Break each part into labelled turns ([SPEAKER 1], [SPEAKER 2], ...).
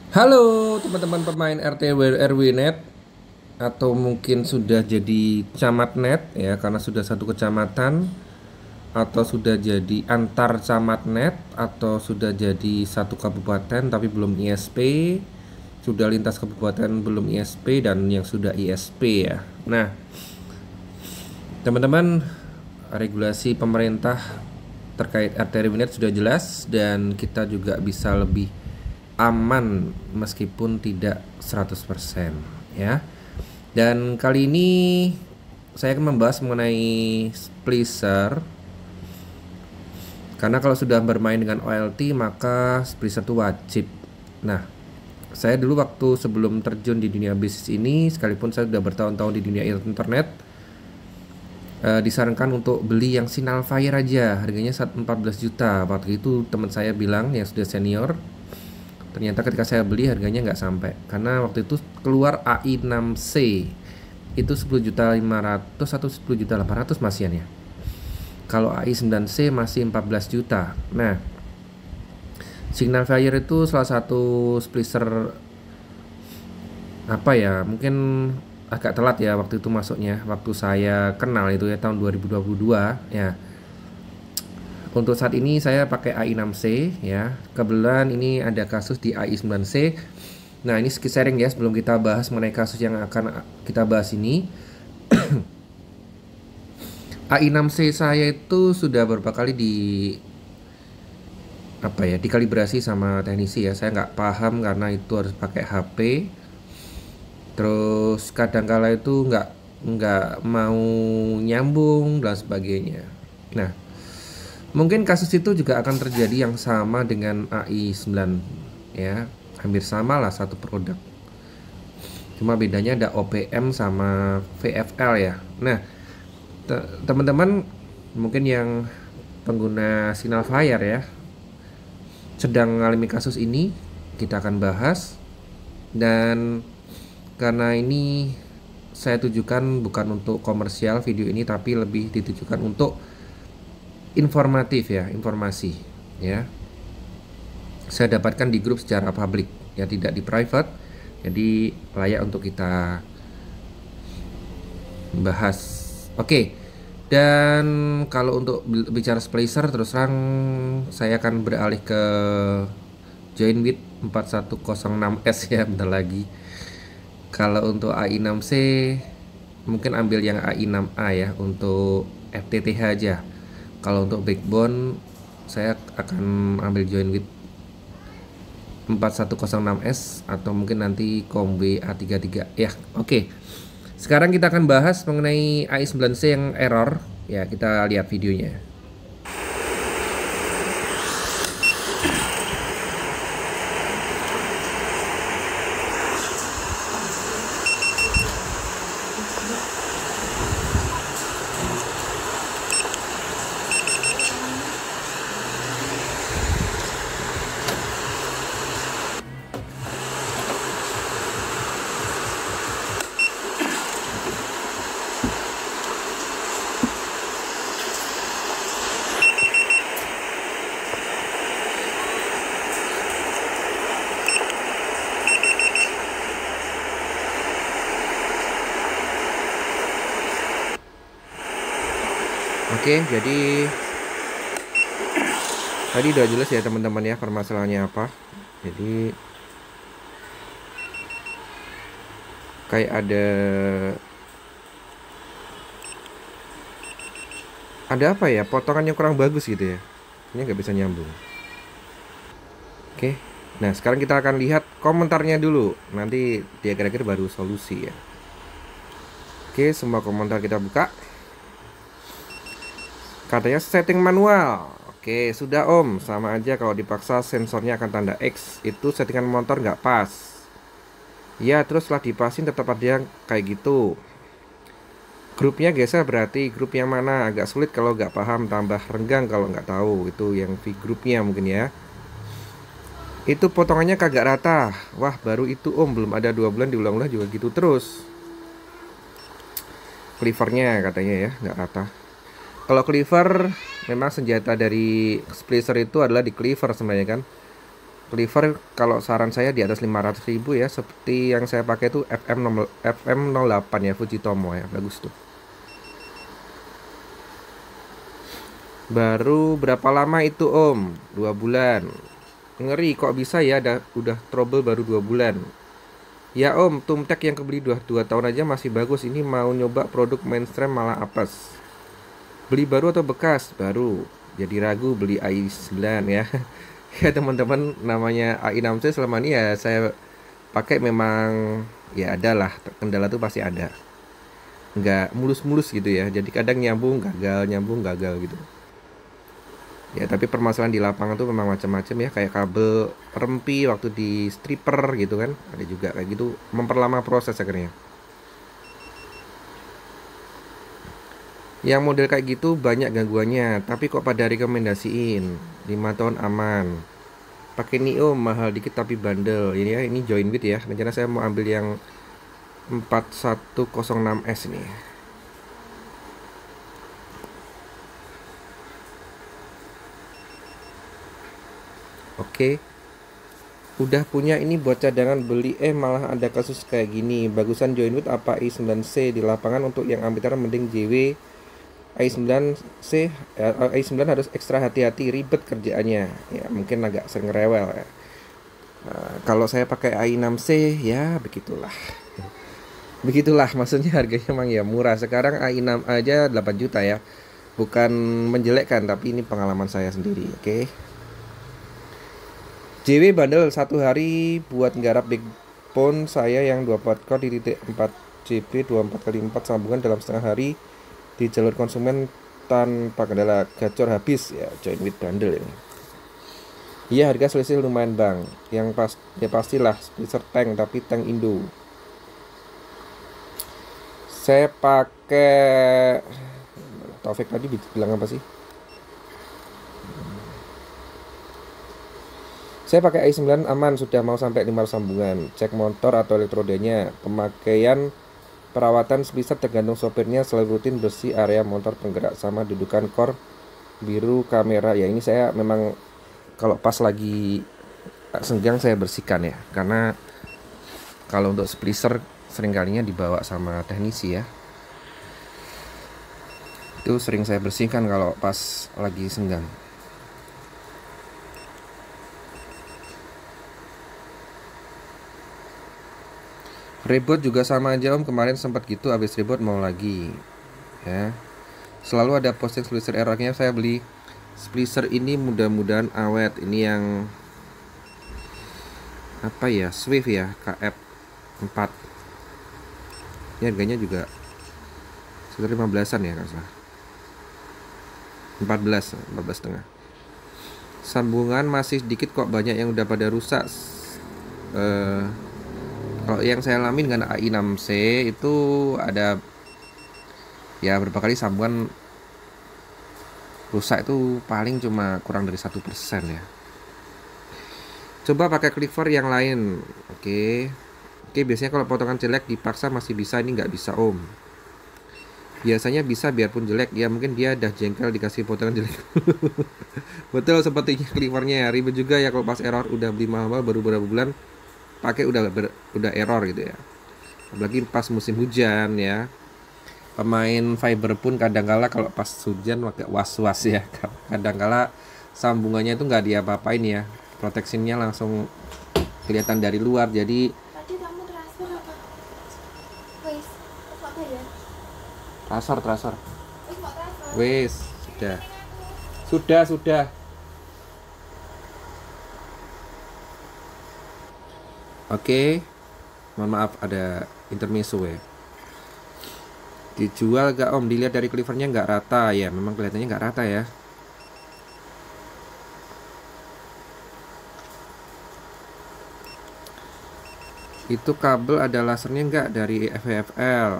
[SPEAKER 1] Halo teman-teman pemain RTW RWNet atau mungkin sudah jadi camat net ya karena sudah satu kecamatan atau sudah jadi antar camat net atau sudah jadi satu kabupaten tapi belum ISP, sudah lintas kabupaten belum ISP dan yang sudah ISP ya. Nah, teman-teman, regulasi pemerintah terkait RT RW sudah jelas dan kita juga bisa lebih aman meskipun tidak 100% ya. Dan kali ini saya akan membahas mengenai splicer. Karena kalau sudah bermain dengan OLT maka splicer itu wajib. Nah, saya dulu waktu sebelum terjun di dunia bisnis ini, sekalipun saya sudah bertahun-tahun di dunia internet, disarankan untuk beli yang Signal Fire aja, harganya 14 juta. Waktu itu teman saya bilang yang sudah senior, ternyata ketika saya beli harganya nggak sampai, karena waktu itu keluar AI6C itu 10.500.000 atau 10.800.000 masian ya. Kalau AI9C masih 14 juta. Nah, Signal Fire itu salah satu splicer apa ya, mungkin agak telat ya waktu itu masuknya. Waktu saya kenal itu ya tahun 2022 ya. Untuk saat ini saya pakai AI6C ya. Kebetulan ini ada kasus di AI9C. Nah, ini sedikit sharing ya sebelum kita bahas mengenai kasus yang akan kita bahas ini. AI6C saya itu sudah beberapa kali dikalibrasi sama teknisi ya. Saya nggak paham karena itu harus pakai HP. Terus kadangkala itu nggak mau nyambung dan sebagainya. Nah, mungkin kasus itu juga akan terjadi yang sama dengan AI9 ya. Hampir sama lah satu produk. Cuma bedanya ada OPM sama VFL ya. Nah, teman-teman mungkin yang pengguna Signal Fire ya sedang mengalami kasus ini, kita akan bahas. Dan karena ini saya tujukan bukan untuk komersial video ini, tapi lebih ditujukan untuk informatif ya, informasi ya. Saya dapatkan di grup secara publik ya, tidak di private. Jadi layak untuk kita bahas. Oke. Dan kalau untuk bicara splicer, terus terang saya akan beralih ke Joinwith 4106S ya, bentar lagi. Kalau untuk AI6C mungkin ambil yang AI6A ya untuk FTTH aja. Kalau untuk backbone saya akan ambil Joinwith 4106S atau mungkin nanti Kombi A33 ya. Oke. Sekarang kita akan bahas mengenai AI9C yang error. Ya, kita lihat videonya. Oke, jadi tadi udah jelas ya teman-teman ya permasalahannya apa. Jadi kayak ada apa ya, potongannya kurang bagus gitu ya. Ini nggak bisa nyambung. Oke. Nah, sekarang kita akan lihat komentarnya dulu. Nanti dia kira-kira baru solusi ya. Oke, semua komentar kita buka. Katanya setting manual. Oke, sudah om. Sama aja kalau dipaksa sensornya akan tanda X. Itu settingan motor nggak pas. Ya, terus setelah dipasin tetap ada yang kayak gitu. Grupnya geser berarti grup yang mana? Agak sulit kalau nggak paham. Tambah renggang kalau nggak tahu. Itu yang V grupnya mungkin ya. Itu potongannya kagak rata. Wah, baru itu om. Belum ada 2 bulan diulang-ulang juga gitu terus. Cleavernya katanya ya nggak rata. Kalau cleaver memang senjata dari splicer itu adalah di cleaver sebenarnya kan. Cleaver kalau saran saya di atas 500.000 ya, seperti yang saya pakai itu FM08 ya, Fujitomo ya, bagus tuh. Baru berapa lama itu Om? 2 bulan. Ngeri kok bisa ya, udah trouble baru 2 bulan. Ya Om, Tumtek yang kebeli 2 tahun aja masih bagus. Ini mau nyoba produk mainstream malah apes. Beli baru atau bekas? Baru. Jadi ragu beli AI9 ya. Ya teman-teman, namanya AI6C selama ini ya saya pakai memang ya ada lah, kendala tuh pasti ada. Nggak mulus-mulus gitu ya. Jadi kadang nyambung gagal gitu. Ya tapi permasalahan di lapangan tuh memang macam-macam ya, kayak kabel rempi waktu di stripper gitu kan, ada juga kayak gitu, memperlama proses akhirnya. Yang model kayak gitu banyak gangguannya, tapi kok pada rekomendasiin 5 tahun aman. Pakai Nio mahal dikit tapi bandel. Ini ya, ini Joinbit ya. Rencana saya mau ambil yang 4106S nih. Oke. Udah punya ini buat cadangan beli, malah ada kasus kayak gini. Bagusan Joinbit apa i9C di lapangan? Untuk yang ambitaran mending JW. i9C, i9 harus ekstra hati-hati, ribet kerjaannya. Ya mungkin agak sering rewel ya. Kalau saya pakai i6C ya begitulah. Begitulah, maksudnya harganya emang ya murah. Sekarang i6 aja 8 juta ya. Bukan menjelekkan, tapi ini pengalaman saya sendiri, oke. JW bandel 1 hari buat nggarap backbone saya yang 24 core di titik 4 JB 24x4 sambungan dalam setengah hari di jalur konsumen tanpa kendala, gacor habis ya. Joinbit bandel ini. Iya, harga selisih lumayan bang. Yang ya pastilah splitter tank, tapi tank Indo. Saya pakai Taufik tadi bilang apa sih? Saya pakai i9 aman, sudah mau sampai 5 sambungan. Cek motor atau elektrodenya. Pemakaian perawatan splitter tergantung sopirnya, selalu rutin bersih area motor penggerak sama dudukan core biru kamera. Ya ini saya memang kalau pas lagi senggang saya bersihkan ya, karena kalau untuk splitter seringkalinya dibawa sama teknisi ya. Itu sering saya bersihkan kalau pas lagi senggang. Reboot juga sama aja Om, kemarin sempat gitu, habis reboot mau lagi ya. Selalu ada posting splitter errornya. Saya beli splitter ini mudah-mudahan awet. Ini yang apa ya, Swift ya, KF4. Ini harganya juga sekitar 15-an ya kalau salah. 14 setengah. Sambungan masih sedikit kok, banyak yang udah pada rusak. Kalau yang saya alamin dengan AI6C itu ada ya berapa kali sambungan rusak, itu paling cuma kurang dari 1% ya. Coba pakai cleaver yang lain. Oke, biasanya kalau potongan jelek dipaksa masih bisa, ini nggak bisa Om. Biasanya bisa biarpun jelek, ya mungkin dia udah jengkel dikasih potongan jelek. Betul, sepertinya cleavernya ya, ribet juga ya kalau pas error. Udah beli mahal baru beberapa bulan pakai udah error gitu ya. Apalagi pas musim hujan ya. Pemain fiber pun kadangkala kalau pas hujan agak was-was ya. Kadangkala sambungannya itu nggak diapa-apain ya. Proteksinya langsung kelihatan dari luar. Jadi
[SPEAKER 2] tadi kamu transfer apa? Wes, apa ya?
[SPEAKER 1] Transfer.
[SPEAKER 2] Wes mau transfer.
[SPEAKER 1] Wes, sudah. Oke, mohon maaf ada intermezzo ya. Dijual gak Om? Dilihat dari cleavernya nggak rata ya, memang kelihatannya nggak rata ya. Itu kabel ada lasernya nggak dari FVFL?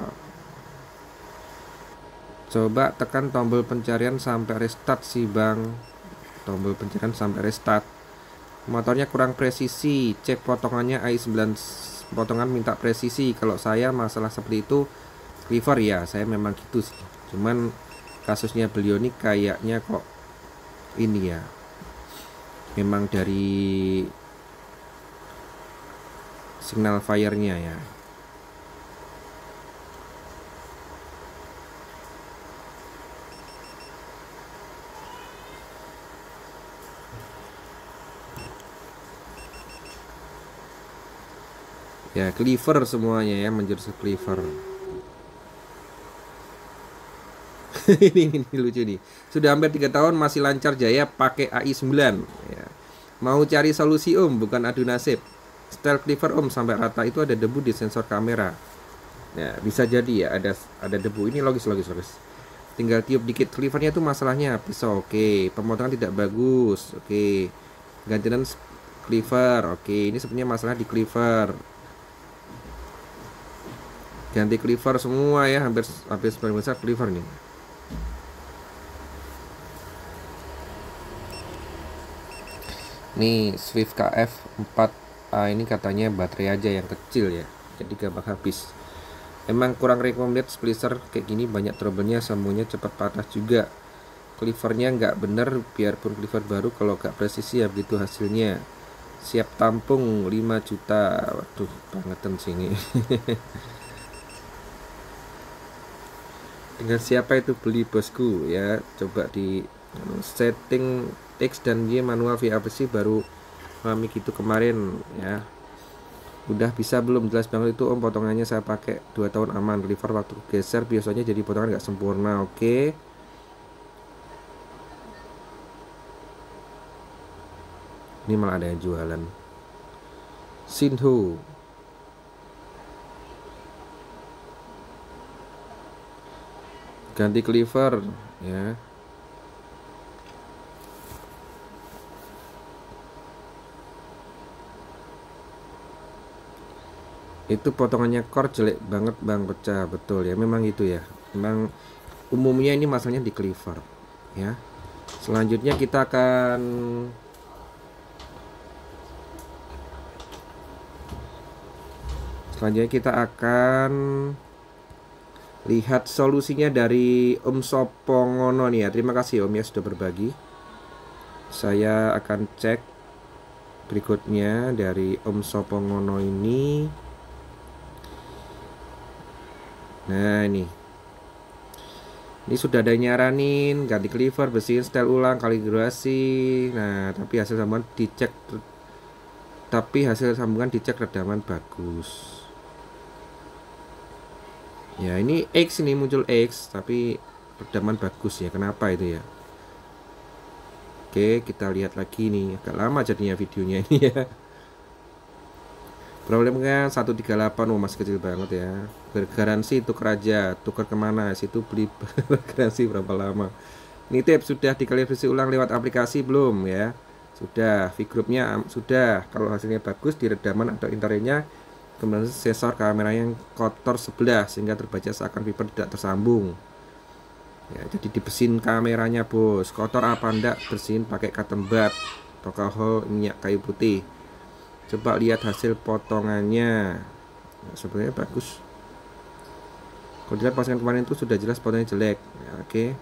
[SPEAKER 1] Coba tekan tombol pencarian sampai restart sih bang. Tombol pencarian sampai restart. Motornya kurang presisi, cek potongannya i9 potongan minta presisi. Kalau saya masalah seperti itu cleaver ya, saya memang gitu sih. Cuman kasusnya beliau ini kayaknya kok ini ya, memang dari signal fire-nya ya. Ya, cleaver semuanya ya, menjurus ke cleaver. ini lucu nih. Sudah hampir 3 tahun masih lancar jaya pakai AI 9 ya. Mau cari solusi bukan adu nasib. Style cleaver sampai rata itu ada debu di sensor kamera. Ya, bisa jadi ya ada debu. Ini logis. Tinggal tiup dikit. Cleavernya tuh masalahnya pisau. Oke, pemotongan tidak bagus. Oke. Gantian cleaver. Oke, ini sebenarnya masalah di cleaver. Ganti cleaver semua ya, hampir sebagian besar cleaver nih. Nih Swift KF4A ini katanya baterai aja yang kecil ya, jadi gampang habis. Emang kurang recommended splicer kayak gini, banyak trouble-nya, sambungnya cepat patah juga. Cleavernya nggak bener, biarpun cleaver baru kalau nggak presisi ya begitu hasilnya. Siap tampung 5 juta. Waduh, bangetan sini. Dengan siapa itu beli bosku ya, coba di setting X dan Y manual via aplikasi baru mami gitu kemarin ya. Udah bisa belum? Jelas banget itu potongannya saya pakai 2 tahun aman. Cleaver waktu geser biasanya jadi potongan nggak sempurna. Oke. Ini malah ada yang jualan Shinho. Ganti cleaver ya. Itu potongannya core jelek banget bang, pecah. Betul ya, memang gitu ya, memang umumnya ini masalahnya di cleaver ya. Selanjutnya kita akan lihat solusinya dari Om Sopongono nih ya. Terima kasih Om ya sudah berbagi. Saya akan cek berikutnya dari Om Sopongono ini. Nah ini sudah ada nyaranin ganti cleaver, bersihin style ulang, kalibrasi. Nah tapi hasil sambungan dicek redaman bagus. Ya ini X, ini muncul X tapi redaman bagus ya, kenapa itu ya. Oke, kita lihat lagi nih, agak lama jadinya videonya ini ya. Problemnya 138, masih kecil banget ya. Bergaransi tukar aja, tukar kemana situ beli bergaransi berapa lama. Ini tips, sudah dikalibrasi ulang lewat aplikasi belum ya? Sudah, V-groupnya sudah. Kalau hasilnya bagus di redaman atau interiornya, kemudian sensor kamera yang kotor sebelah sehingga terbaca seakan fiber tidak tersambung ya. Jadi dibersihin kameranya bos, kotor apa enggak, bersihin pakai cotton bud, alkohol, minyak kayu putih. Coba lihat hasil potongannya, nah, sebenarnya bagus. Kalau dilihat pasangan kemarin itu sudah jelas potongannya jelek ya. Oke,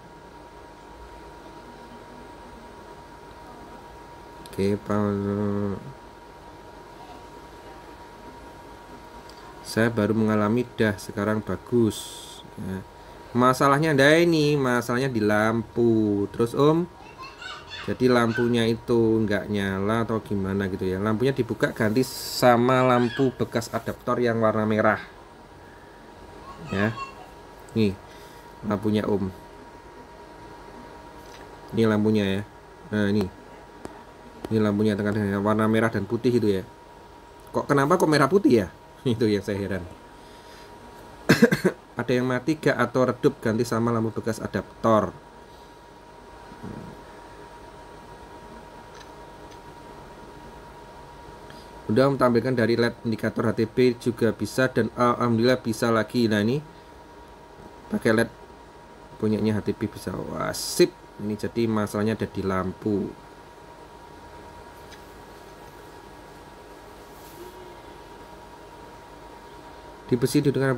[SPEAKER 1] saya baru mengalami sekarang bagus ya. Masalahnya masalahnya di lampu. Terus jadi lampunya itu nggak nyala atau gimana gitu ya. Lampunya dibuka ganti sama lampu bekas adaptor yang warna merah ya. Nih lampunya ini lampunya ya. Nah ini lampunya tengah-tengah warna merah dan putih itu ya. Kenapa merah putih ya? Itu yang saya heran. Ada yang mati gak atau redup, ganti sama lampu bekas adaptor. Udah tampilkan dari LED indikator HTP juga bisa, dan alhamdulillah bisa lagi. Nah ini pakai LED punyanya HTP bisa. Wah sip. Ini jadi masalahnya ada di lampu. Dibersih dengan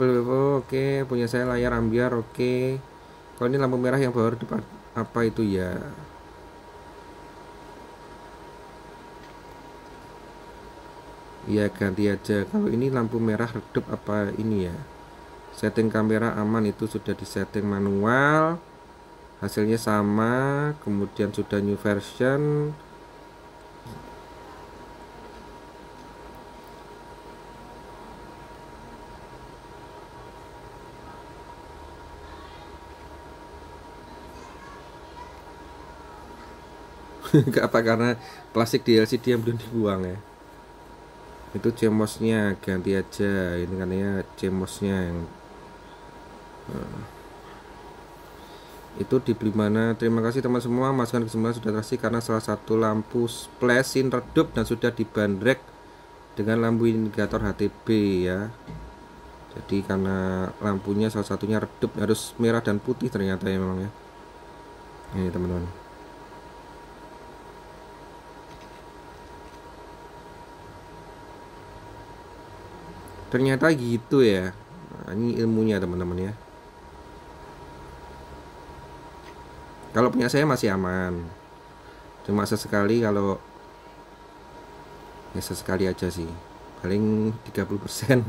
[SPEAKER 1] oke. Punya saya layar ambiar. Oke. Kalau ini lampu merah yang baru depan apa itu ya? Ya ganti aja. Kalau ini lampu merah redup apa ini ya? Setting kamera aman, itu sudah disetting manual. Hasilnya sama. Kemudian sudah new version. Gak apa, karena plastik di LCD yang belum dibuang ya. Itu CMOS-nya ganti aja. Ini katanya CMOS-nya yang itu dibeli mana. Terima kasih teman semua, masukan kesimpulan sudah terkasih karena salah satu lampu flashing redup dan sudah dibandrek dengan lampu indikator HTB ya. Jadi karena lampunya salah satunya redup, harus merah dan putih ternyata ya memang ya. Ini teman-teman. Ternyata gitu ya. Nah, ini ilmunya teman-teman ya. Kalau punya saya masih aman. Cuma sesekali, kalau ya sesekali aja sih. Paling 30%.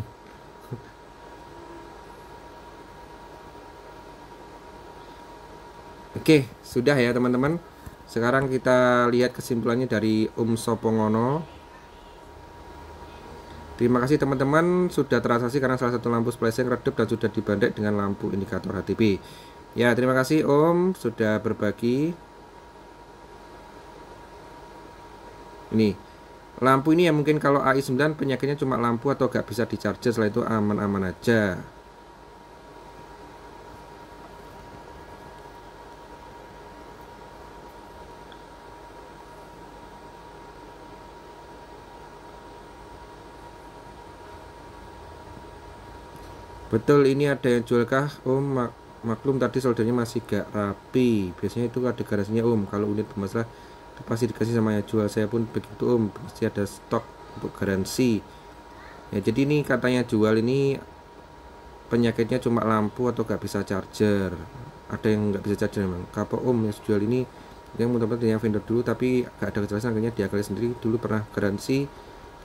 [SPEAKER 1] Oke, sudah ya teman-teman. Sekarang kita lihat kesimpulannya dari Sopongono. Terima kasih teman-teman sudah transaksi karena salah satu lampu flashing redup dan sudah dibandrek dengan lampu indikator HTB. Ya, terima kasih Om sudah berbagi. Ini lampu ini ya, mungkin kalau AI9 penyakitnya cuma lampu atau gak bisa di charger, setelah itu aman-aman aja. Betul, ini ada yang jual kah Om? Maklum tadi soldernya masih gak rapi. Biasanya itu ada garansinya Om. Kalau unit bermasalah pasti dikasih sama yang jual. Saya pun begitu Om, pasti ada stok untuk garansi ya. Jadi ini katanya jual ini penyakitnya cuma lampu atau gak bisa charger. Ada yang gak bisa charger memang. Kapok Om yang jual ini yang mudah-mudahan yang vendor dulu, tapi gak ada kejelasan, akhirnya dia kali sendiri. Dulu pernah garansi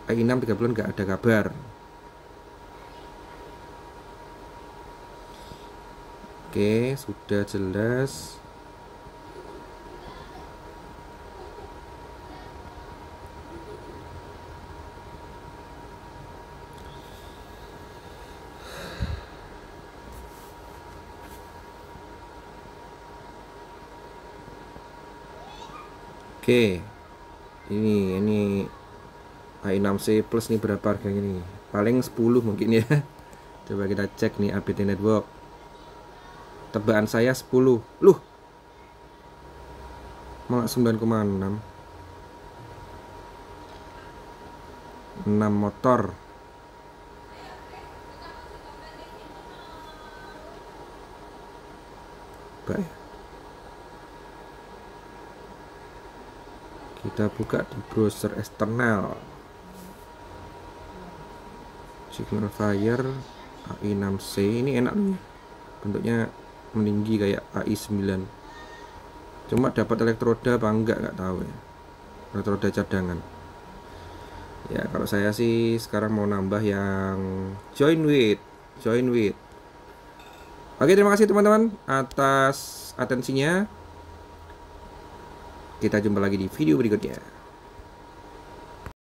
[SPEAKER 1] AI6 3 bulan gak ada kabar. Oke, sudah jelas. Oke, ini AI6C Plus nih berapa harganya nih? Paling 10 mungkin ya. Coba kita cek nih update network. Tebakan saya 10. Loh, malah 9,6. 6 motor. Baik. Kita buka di browser eksternal. Signal Fire AI6C ini enak nih. Bentuknya meninggi kayak AI9. Cuma dapat elektroda apa enggak tahu ya. Elektroda cadangan. Ya, kalau saya sih sekarang mau nambah yang join with. Oke, terima kasih teman-teman atas atensinya. Kita jumpa lagi di video berikutnya.